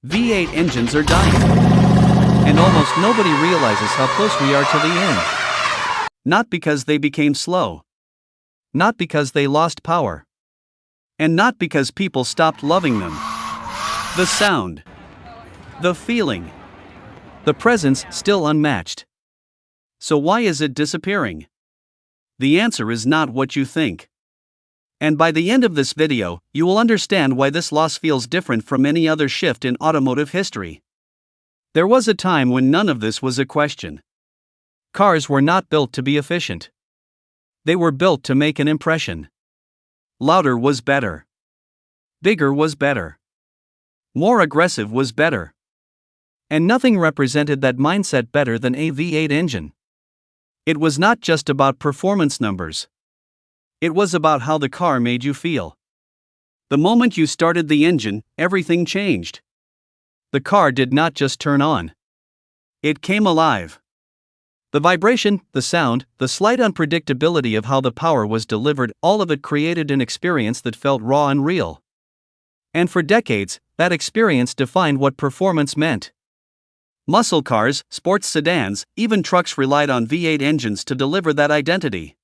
V8 engines are dying. And almost nobody realizes how close we are to the end. Not because they became slow. Not because they lost power. And not because people stopped loving them. The sound. The feeling. The presence still unmatched. So why is it disappearing? The answer is not what you think. And by the end of this video, you will understand why this loss feels different from any other shift in automotive history. There was a time when none of this was a question. Cars were not built to be efficient. They were built to make an impression. Louder was better. Bigger was better. More aggressive was better. And nothing represented that mindset better than a V8 engine. It was not just about performance numbers. It was about how the car made you feel. The moment you started the engine, everything changed. The car did not just turn on. It came alive. The vibration, the sound, the slight unpredictability of how the power was delivered, all of it created an experience that felt raw and real. And for decades, that experience defined what performance meant. Muscle cars, sports sedans, even trucks relied on V8 engines to deliver that identity.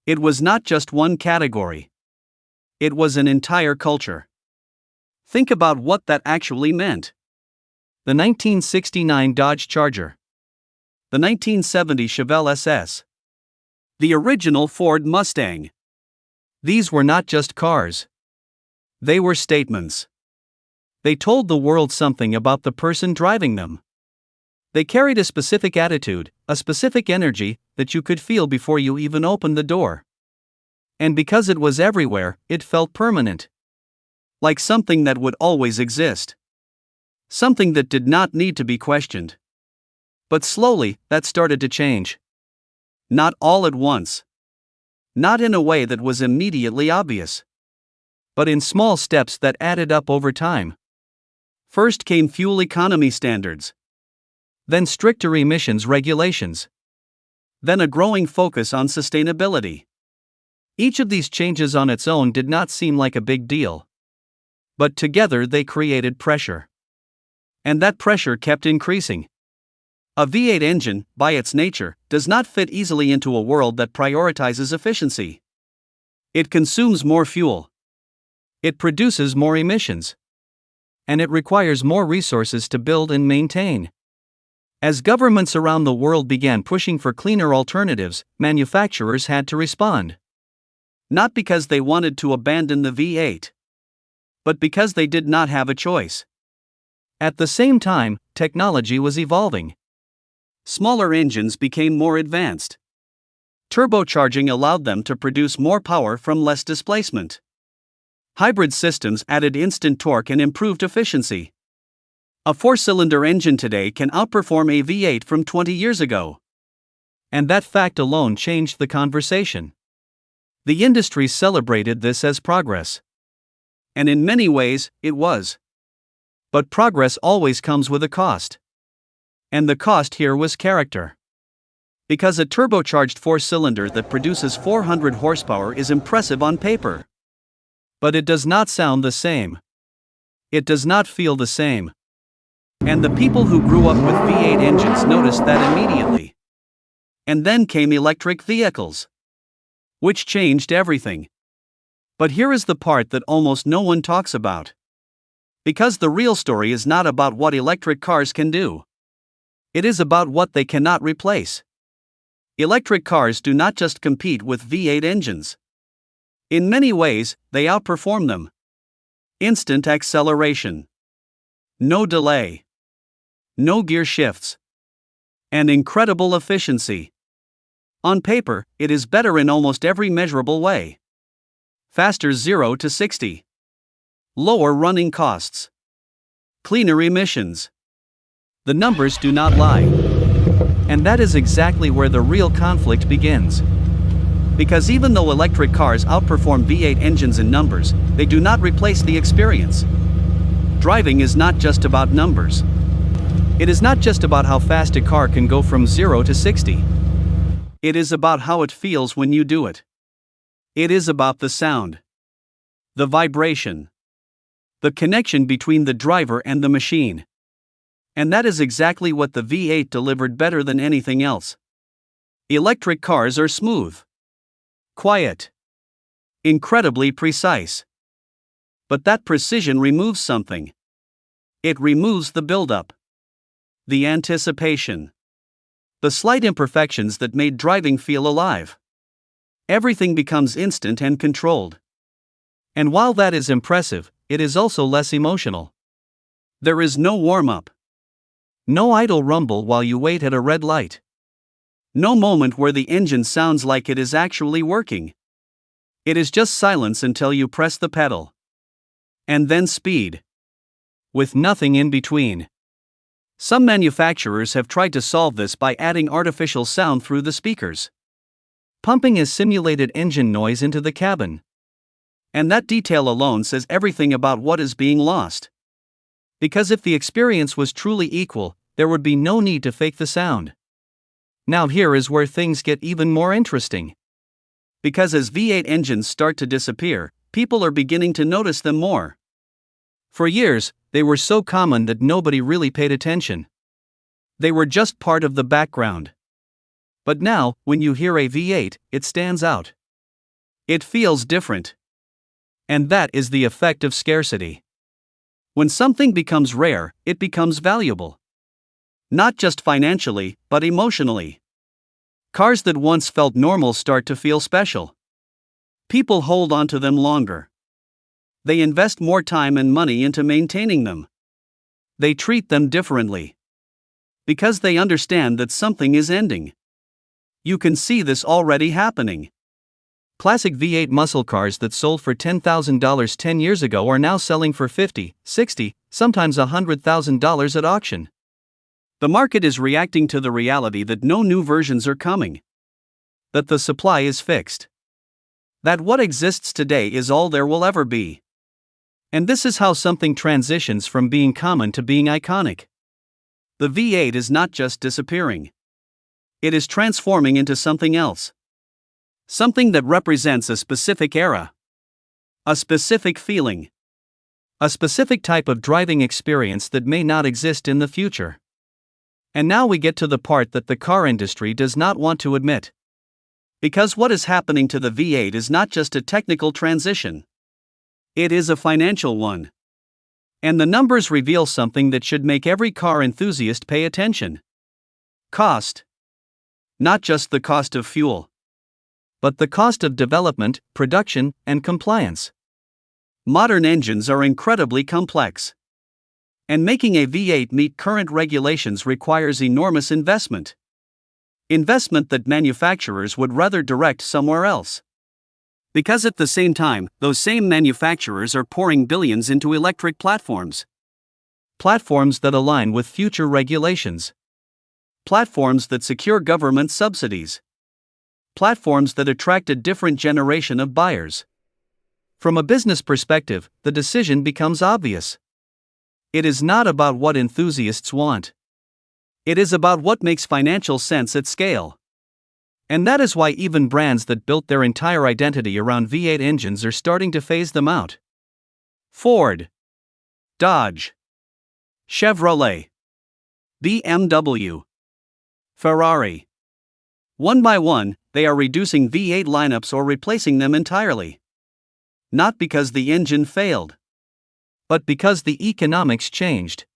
It was not just one category. It was an entire culture. Think about what that actually meant. The 1969 Dodge Charger. The 1970 Chevelle SS. The original Ford Mustang. These were not just cars. They were statements. They told the world something about the person driving them. They carried a specific attitude, a specific energy, that you could feel before you even opened the door. And because it was everywhere, it felt permanent. Like something that would always exist. Something that did not need to be questioned. But slowly, that started to change. Not all at once. Not in a way that was immediately obvious. But in small steps that added up over time. First came fuel economy standards. Then stricter emissions regulations. Then a growing focus on sustainability. Each of these changes on its own did not seem like a big deal. But together they created pressure. And that pressure kept increasing. A V8 engine, by its nature, does not fit easily into a world that prioritizes efficiency. It consumes more fuel. It produces more emissions. And it requires more resources to build and maintain. As governments around the world began pushing for cleaner alternatives, manufacturers had to respond. Not because they wanted to abandon the V8, but because they did not have a choice. At the same time, technology was evolving. Smaller engines became more advanced. Turbocharging allowed them to produce more power from less displacement. Hybrid systems added instant torque and improved efficiency. A 4-cylinder engine today can outperform a V8 from 20 years ago. And that fact alone changed the conversation. The industry celebrated this as progress. And in many ways, it was. But progress always comes with a cost. And the cost here was character. Because a turbocharged 4-cylinder that produces 400 horsepower is impressive on paper. But it does not sound the same. It does not feel the same. And the people who grew up with V8 engines noticed that immediately. And then came electric vehicles. Which changed everything. But here is the part that almost no one talks about. Because the real story is not about what electric cars can do. It is about what they cannot replace. Electric cars do not just compete with V8 engines. In many ways, they outperform them. Instant acceleration. No delay. No gear shifts. And incredible efficiency. On paper, it is better in almost every measurable way. Faster 0 to 60. Lower running costs. Cleaner emissions. The numbers do not lie. And that is exactly where the real conflict begins. Because even though electric cars outperform V8 engines in numbers, they do not replace the experience. Driving is not just about numbers. It is not just about how fast a car can go from 0 to 60. It is about how it feels when you do it. It is about the sound. The vibration. The connection between the driver and the machine. And that is exactly what the V8 delivered better than anything else. Electric cars are smooth, quiet, incredibly precise. But that precision removes something. It removes the buildup, the anticipation, the slight imperfections that made driving feel alive. Everything becomes instant and controlled. And while that is impressive, it is also less emotional. There is no warm-up. No idle rumble while you wait at a red light. No moment where the engine sounds like it is actually working. It is just silence until you press the pedal. And then speed. With nothing in between. Some manufacturers have tried to solve this by adding artificial sound through the speakers. Pumping a simulated engine noise into the cabin. And that detail alone says everything about what is being lost. Because if the experience was truly equal, there would be no need to fake the sound. Now here is where things get even more interesting. Because as V8 engines start to disappear, people are beginning to notice them more. For years, they were so common that nobody really paid attention. They were just part of the background. But now, when you hear a V8, it stands out. It feels different. And that is the effect of scarcity. When something becomes rare, it becomes valuable. Not just financially, but emotionally. Cars that once felt normal start to feel special. People hold on to them longer. They invest more time and money into maintaining them. They treat them differently. Because they understand that something is ending. You can see this already happening. Classic V8 muscle cars that sold for $10,000 10 years ago are now selling for $50,000, $60,000, sometimes $100,000 at auction. The market is reacting to the reality that no new versions are coming. That the supply is fixed. That what exists today is all there will ever be. And this is how something transitions from being common to being iconic. The V8 is not just disappearing. It is transforming into something else. Something that represents a specific era. A specific feeling. A specific type of driving experience that may not exist in the future. And now we get to the part that the car industry does not want to admit. Because what is happening to the V8 is not just a technical transition. It is a financial one. And the numbers reveal something that should make every car enthusiast pay attention. Cost. Not just the cost of fuel. But the cost of development, production, and compliance. Modern engines are incredibly complex. And making a V8 meet current regulations requires enormous investment. Investment that manufacturers would rather direct somewhere else. Because at the same time, those same manufacturers are pouring billions into electric platforms. Platforms that align with future regulations. Platforms that secure government subsidies. Platforms that attract a different generation of buyers. From a business perspective, the decision becomes obvious. It is not about what enthusiasts want. It is about what makes financial sense at scale. And that is why even brands that built their entire identity around V8 engines are starting to phase them out. Ford, Dodge, Chevrolet, BMW, Ferrari. One by one, they are reducing V8 lineups or replacing them entirely. Not because the engine failed, but because the economics changed.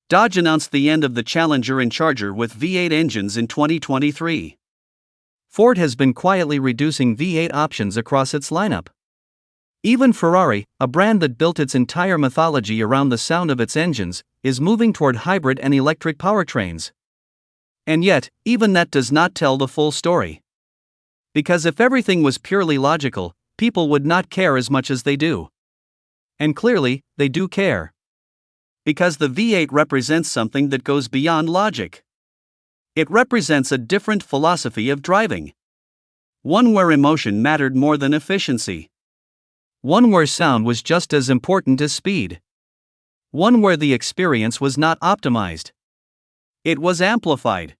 Dodge announced the end of the Challenger and Charger with V8 engines in 2023. Ford has been quietly reducing V8 options across its lineup. Even Ferrari, a brand that built its entire mythology around the sound of its engines, is moving toward hybrid and electric powertrains. And yet, even that does not tell the full story. Because if everything was purely logical, people would not care as much as they do. And clearly, they do care. Because the V8 represents something that goes beyond logic. It represents a different philosophy of driving. One where emotion mattered more than efficiency. One where sound was just as important as speed. One where the experience was not optimized. It was amplified.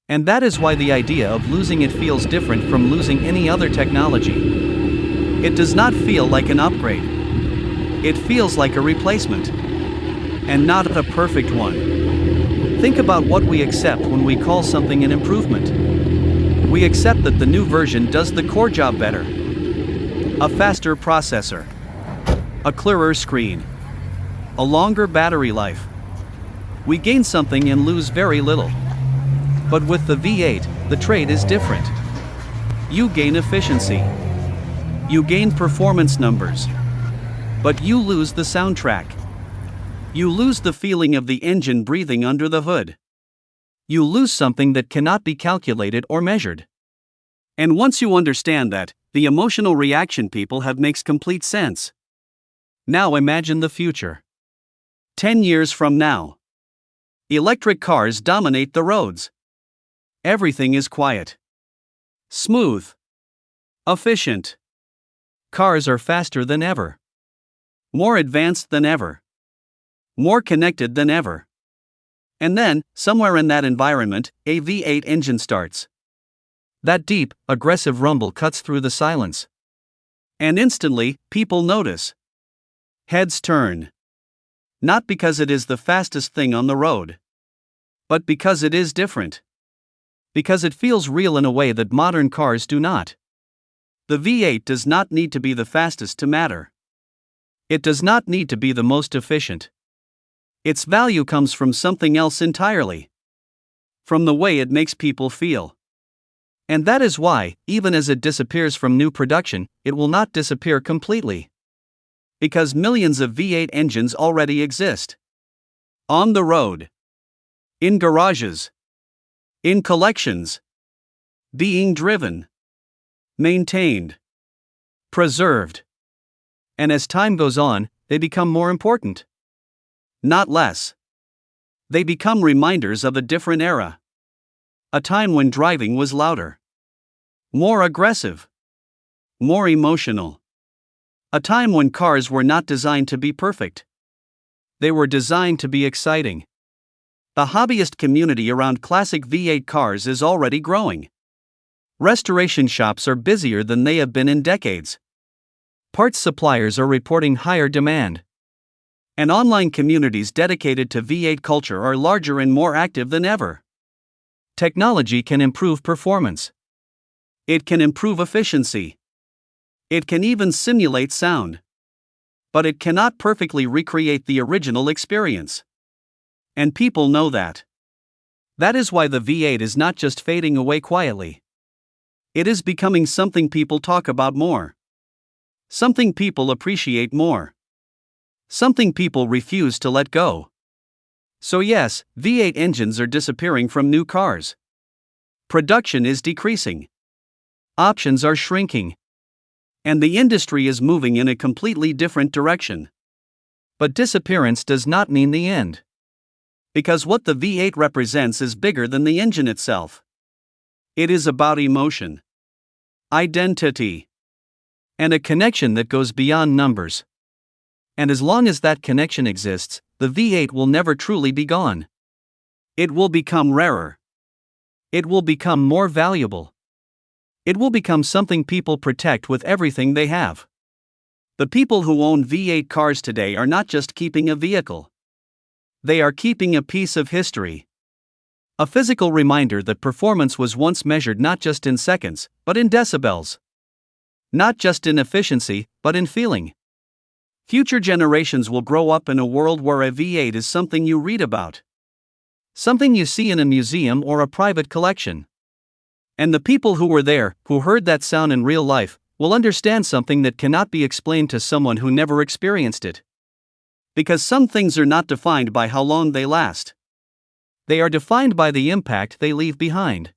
And that is why the idea of losing it feels different from losing any other technology. It does not feel like an upgrade. It feels like a replacement. And not a perfect one. Think about what we accept when we call something an improvement. We accept that the new version does the core job better. A faster processor. A clearer screen. A longer battery life. We gain something and lose very little. But with the V8, the trade is different. You gain efficiency. You gain performance numbers. But you lose the soundtrack. You lose the feeling of the engine breathing under the hood. You lose something that cannot be calculated or measured. And once you understand that, the emotional reaction people have makes complete sense. Now imagine the future. 10 years from now. Electric cars dominate the roads. Everything is quiet. Smooth. Efficient. Cars are faster than ever. More advanced than ever. More connected than ever. And then, somewhere in that environment, a V8 engine starts. That deep, aggressive rumble cuts through the silence. And instantly, people notice. Heads turn. Not because it is the fastest thing on the road. But because it is different. Because it feels real in a way that modern cars do not. The V8 does not need to be the fastest to matter. It does not need to be the most efficient. Its value comes from something else entirely. From the way it makes people feel. And that is why, even as it disappears from new production, it will not disappear completely. Because millions of V8 engines already exist. On the road. In garages. In collections. Being driven. Maintained. Preserved. And as time goes on, they become more important. Not less. They become reminders of a different era. A time when driving was louder. More aggressive. More emotional. A time when cars were not designed to be perfect. They were designed to be exciting. The hobbyist community around classic V8 cars is already growing. Restoration shops are busier than they have been in decades. Parts suppliers are reporting higher demand. And online communities dedicated to V8 culture are larger and more active than ever. Technology can improve performance. It can improve efficiency. It can even simulate sound. But it cannot perfectly recreate the original experience. And people know that. That is why the V8 is not just fading away quietly. It is becoming something people talk about more. Something people appreciate more. Something people refuse to let go. So yes, V8 engines are disappearing from new cars. Production is decreasing. Options are shrinking. And the industry is moving in a completely different direction. But disappearance does not mean the end. Because what the V8 represents is bigger than the engine itself. It is about emotion, identity, and a connection that goes beyond numbers. And as long as that connection exists, the V8 will never truly be gone. It will become rarer. It will become more valuable. It will become something people protect with everything they have. The people who own V8 cars today are not just keeping a vehicle. They are keeping a piece of history. A physical reminder that performance was once measured not just in seconds, but in decibels. Not just in efficiency, but in feeling. Future generations will grow up in a world where a V8 is something you read about. Something you see in a museum or a private collection. And the people who were there, who heard that sound in real life, will understand something that cannot be explained to someone who never experienced it. Because some things are not defined by how long they last. They are defined by the impact they leave behind.